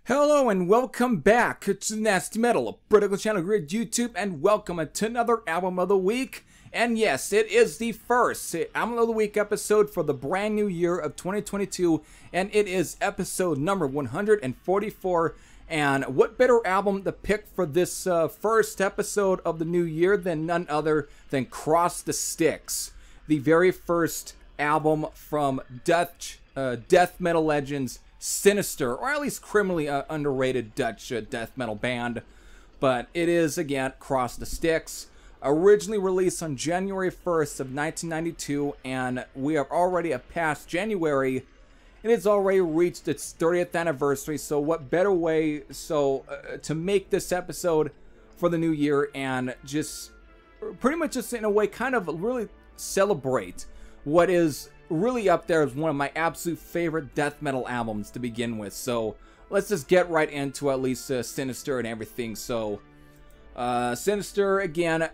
Hello and welcome back to Nasty Metal, a political channel here at YouTube, and welcome to another Album of the Week. And yes, it is the first Album of the Week episode for the brand new year of 2022, and it is episode number 144. And what better album to pick for this first episode of the new year than none other than Cross the Styx, the very first album from death metal legends Sinister, or at least criminally underrated Dutch death metal band. But it is, again, Cross the Styx, originally released on January 1st of 1992, and we are already past January. It has already reached its 30th anniversary, so what better way to make this episode for the new year and just pretty much just in a way kind of really celebrate what is really up there as one of my absolute favorite death metal albums to begin with. So let's just get right into at least Sinister and everything. So Sinister, again,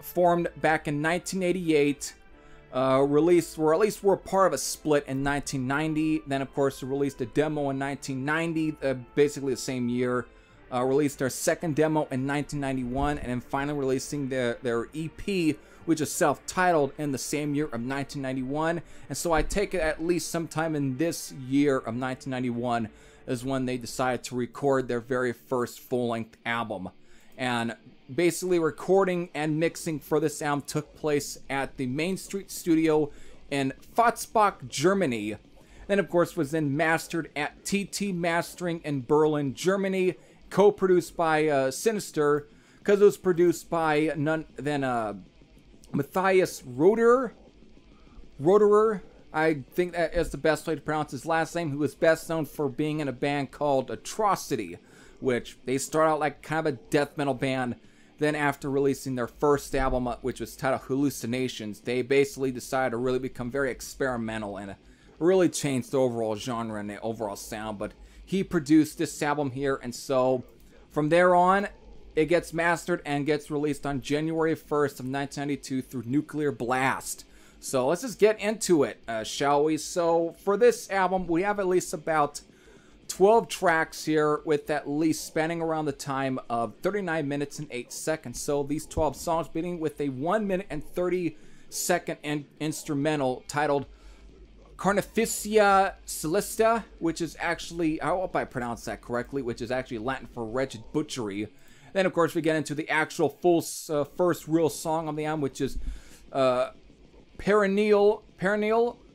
formed back in 1988, released, or at least were part of a split in 1990. Then of course released a demo in 1990, basically the same year. Released their second demo in 1991, and then finally releasing their EP, which is self-titled, in the same year of 1991. And so I take it at least sometime in this year of 1991 is when they decided to record their very first full-length album. And basically recording and mixing for this album took place at the Main Street Studio in Fotzbach, Germany. Then of course was then mastered at TT Mastering in Berlin, Germany, co-produced by Sinister, because it was produced by none than Matthias Roederer, I think that is the best way to pronounce his last name, who is best known for being in a band called Atrocity, which they start out like kind of a death metal band. Then after releasing their first album, which was titled Hallucinations, they basically decided to really become very experimental and really change the overall genre and the overall sound. But he produced this album here, and so from there on, it gets mastered and gets released on January 1st of 1992 through Nuclear Blast. So let's just get into it, shall we? So for this album, we have at least about 12 tracks here, with at least spanning around the time of 39 minutes and 8 seconds. So these 12 songs beginning with a 1 minute and 30 second instrumental titled Carnificia Celesta, which is actually, I hope I pronounced that correctly, which is actually Latin for wretched butchery. Then, of course, we get into the actual full first real song on the album, which is Perennial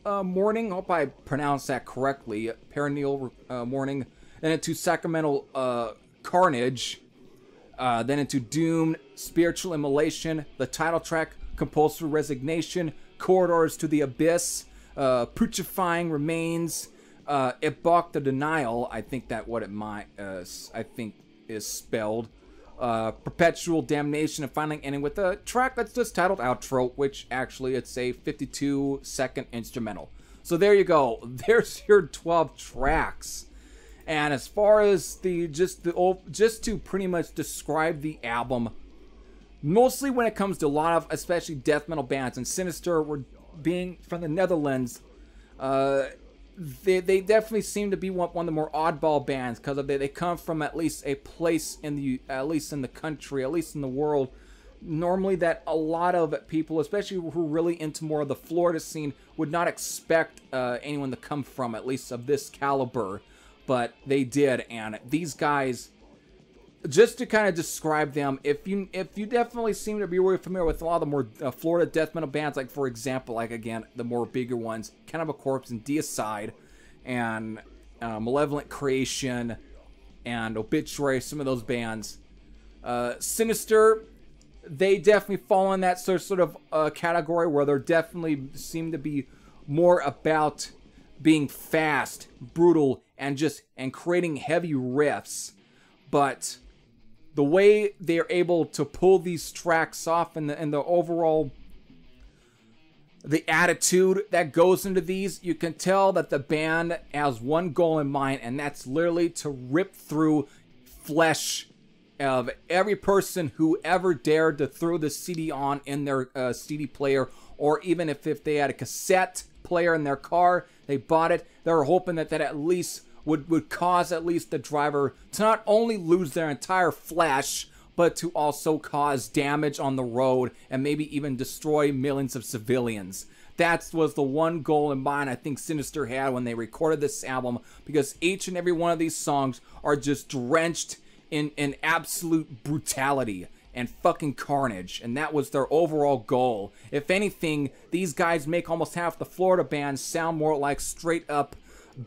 Morning. Hope I pronounced that correctly. Perennial Morning. Then into Sacramental Carnage. Then into Doom, Spiritual Immolation. The title track, Compulsory Resignation. Corridors to the Abyss. Putrefying Remains. Epoch the Denial. I think that what it might, I think is spelled. Perpetual Damnation, and finally ending with a track that's just titled Outro, which actually it's a 52-second instrumental. So there you go. There's your 12 tracks. And as far as just to pretty much describe the album, mostly when it comes to a lot of especially death metal bands, and Sinister were being from the Netherlands, they definitely seem to be one of the more oddball bands, because they come from at least a place in the country, at least in the world, normally that a lot of people, especially who are really into more of the Florida scene, would not expect anyone to come from, at least of this caliber, but they did. And these guys, just to kind of describe them, if you definitely seem to be really familiar with a lot of the more Florida death metal bands, like for example, like again the more bigger ones, Cannibal Corpse and Deicide, and Malevolent Creation and Obituary, some of those bands. Sinister, they definitely fall in that sort of category where they definitely seem to be more about being fast, brutal, and creating heavy riffs, but the way they're able to pull these tracks off and the overall, the attitude that goes into these, you can tell that the band has one goal in mind, and that's literally to rip through flesh of every person who ever dared to throw the CD on in their CD player, or even if they had a cassette player in their car, they bought it, they were hoping that at least would cause at least the driver to not only lose their entire flesh, but to also cause damage on the road and maybe even destroy millions of civilians. That was the one goal in mind I think Sinister had when they recorded this album, because each and every one of these songs are just drenched in absolute brutality and fucking carnage, and that was their overall goal. If anything, these guys make almost half the Florida bands sound more like straight up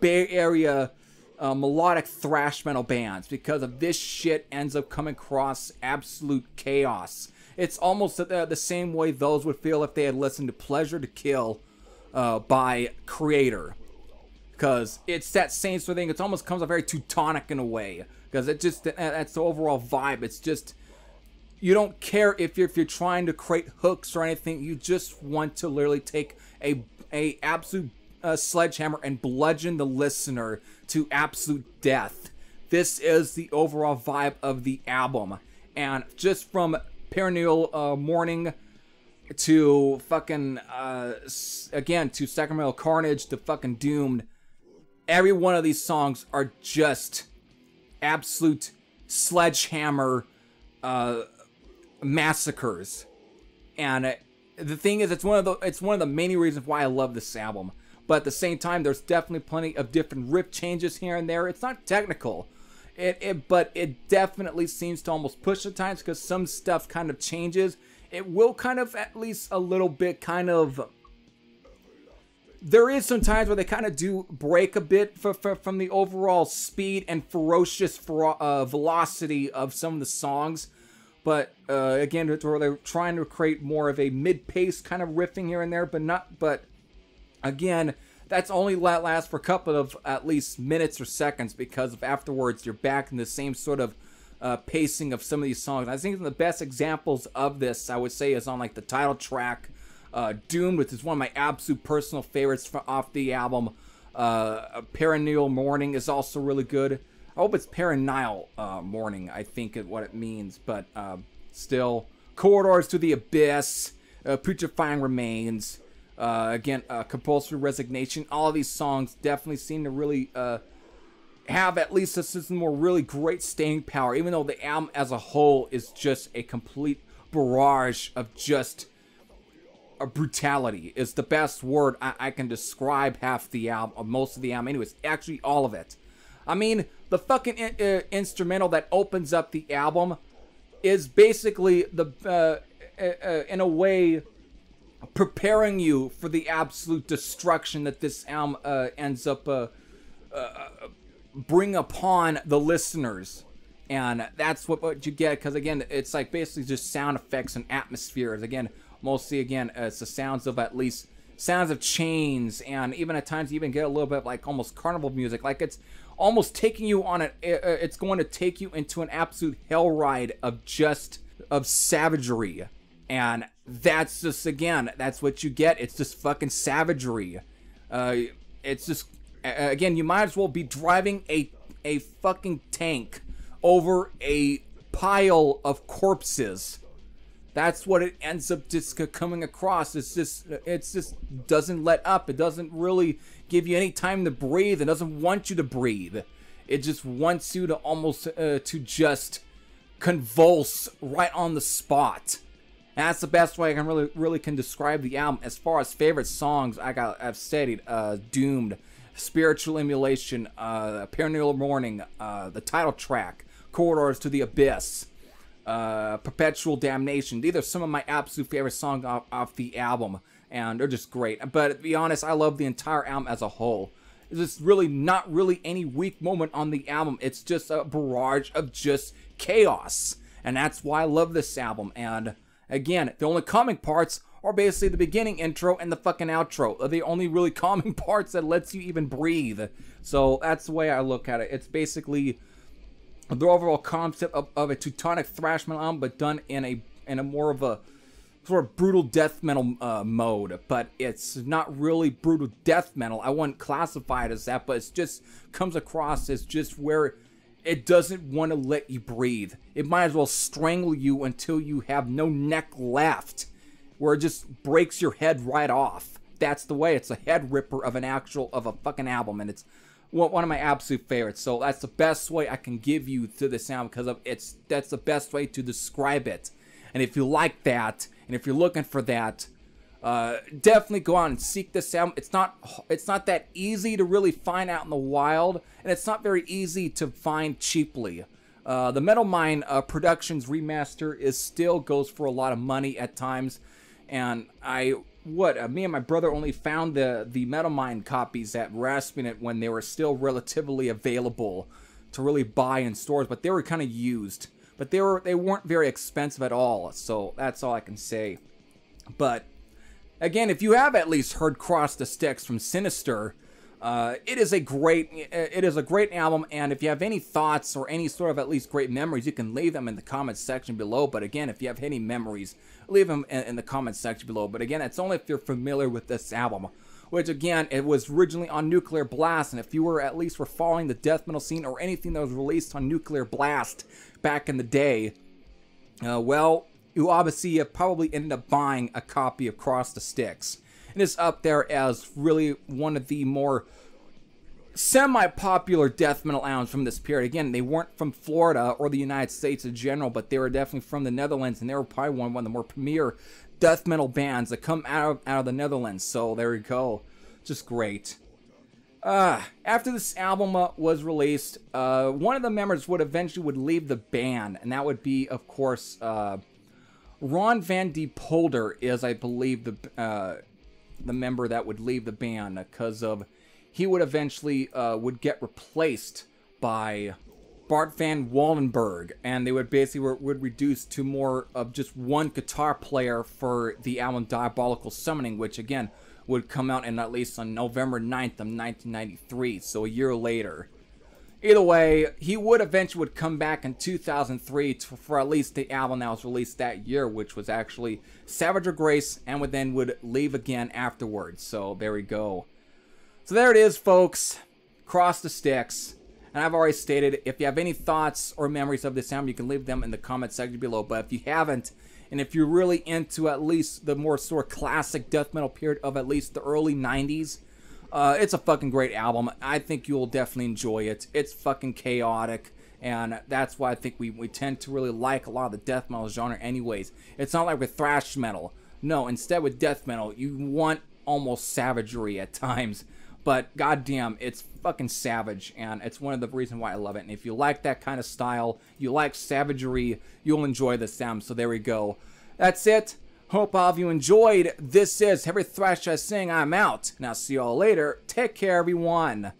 Bay Area melodic thrash metal bands, because of this shit ends up coming across absolute chaos. It's almost the same way those would feel if they had listened to Pleasure to Kill by Creator, because it's that same sort of thing. It almost comes off very Teutonic in a way, because it just, that's the overall vibe. It's just, you don't care if you're trying to create hooks or anything. You just want to literally take a absolute sledgehammer and bludgeon the listener to absolute death. This is the overall vibe of the album, and just from Perennial Mourning to fucking again to Sacramento Carnage to fucking Doomed, every one of these songs are just absolute sledgehammer massacres. And the thing is, it's one of the many reasons why I love this album. But at the same time, there's definitely plenty of different riff changes here and there. It's not technical, but it definitely seems to almost push at times, because some stuff kind of changes. It will kind of, at least a little bit, kind of. There is some times where they kind of do break a bit from the overall speed and ferocious velocity of some of the songs. But again, where they're trying to create more of a mid-pace kind of riffing here and there, but again, that's only lasts for a couple of at least minutes or seconds, because afterwards you're back in the same sort of pacing of some of these songs. I think the best examples of this, I would say, is on like the title track, Doomed, which is one of my absolute personal favorites off the album. Perennial Mourning is also really good. I hope it's Perennial Mourning, I think is what it means, but still. Corridors to the Abyss, Putrefying Remains, again, Compulsory Resignation. All of these songs definitely seem to really have at least a more really great staying power, even though the album as a whole is just a complete barrage of just brutality is the best word I can describe half the album, or most of the album. Anyways, actually all of it. I mean, the fucking instrumental that opens up the album is basically in a way preparing you for the absolute destruction that this album ends up bring upon the listeners. And that's what you get, because again, it's like basically just sound effects and atmospheres. Again, mostly, again, it's the sounds of at least sounds of chains, and even at times you even get a little bit of like almost carnival music. Like it's almost taking you on it's going to take you into an absolute hell ride of savagery. And that's just, again, that's what you get. It's just fucking savagery. It's just, again, you might as well be driving a fucking tank over a pile of corpses. That's what it ends up just coming across. It just doesn't let up. It doesn't really give you any time to breathe. It doesn't want you to breathe. It just wants you to almost to just convulse right on the spot. And that's the best way I can really can describe the album. As far as favorite songs, I've stated Doomed, Spiritual Emulation, Perennial Mourning, the title track, Corridors to the Abyss, Perpetual Damnation. These are some of my absolute favorite songs off the album, and they're just great. But to be honest, I love the entire album as a whole. There's really not really any weak moment on the album. It's just a barrage of just chaos, and that's why I love this album. And again, the only calming parts are basically the beginning intro and the fucking outro. Are the only really calming parts that lets you even breathe. So that's the way I look at it. It's basically the overall concept of a Teutonic thrash metal album, but done in a more of a sort of brutal death metal mode. But it's not really brutal death metal. I wouldn't classify it as that, but it just comes across as just where it doesn't want to let you breathe. It might as well strangle you until you have no neck left, where it just breaks your head right off. That's the way. It's a head ripper of a fucking album, and it's one of my absolute favorites. So that's the best way I can give you to this album, because that's the best way to describe it. And if you like that, and if you're looking for that, definitely go out and seek this album. It's not that easy to really find out in the wild, and it's not very easy to find cheaply. The Metal Mind Productions remaster still goes for a lot of money at times, and me and my brother only found the Metal Mind copies at Raspinit when they were still relatively available to really buy in stores, but they were kind of used. But they weren't very expensive at all, so that's all I can say. But again, if you have at least heard "Cross the Styx" from Sinister, it is a great album. And if you have any thoughts or any sort of at least great memories, you can leave them in the comments section below. But again, if you have any memories, leave them in the comments section below. But again, it's only if you're familiar with this album, which again, it was originally on Nuclear Blast. And if you were following the death metal scene or anything that was released on Nuclear Blast back in the day, well, you obviously have probably ended up buying a copy of Cross the Styx. And it's up there as really one of the more semi-popular death metal albums from this period. Again, they weren't from Florida or the United States in general, but they were definitely from the Netherlands, and they were probably one of the more premier death metal bands that come out of the Netherlands. So there we go. Just great. After this album was released, one of the members would eventually leave the band, and that would be, of course, Ron Van de Polder is, I believe, the member that would leave the band, because he would eventually would get replaced by Bart Van Wallenberg, and they would basically would reduce to more of just one guitar player for the album Diabolical Summoning, which again would come out at least on November 9th of 1993, so a year later. Either way, he would eventually come back in 2003 for at least the album that was released that year, which was actually Savage of Grace, and would leave again afterwards. So there we go. So there it is, folks. Cross the Styx. And I've already stated, if you have any thoughts or memories of this album, you can leave them in the comment section below. But if you haven't, and if you're really into at least the more sort of classic death metal period of at least the early 90s, it's a fucking great album. I think you'll definitely enjoy it. It's fucking chaotic, and that's why I think we tend to really like a lot of the death metal genre anyways. It's not like with thrash metal. No, instead with death metal, you want almost savagery at times. But goddamn, it's fucking savage, and it's one of the reasons why I love it. And if you like that kind of style, you like savagery, you'll enjoy this album. So there we go. That's it. Hope all of you enjoyed. This is Heavy Thrash I Sing. I'm out, and I'll see you all later. Take care, everyone.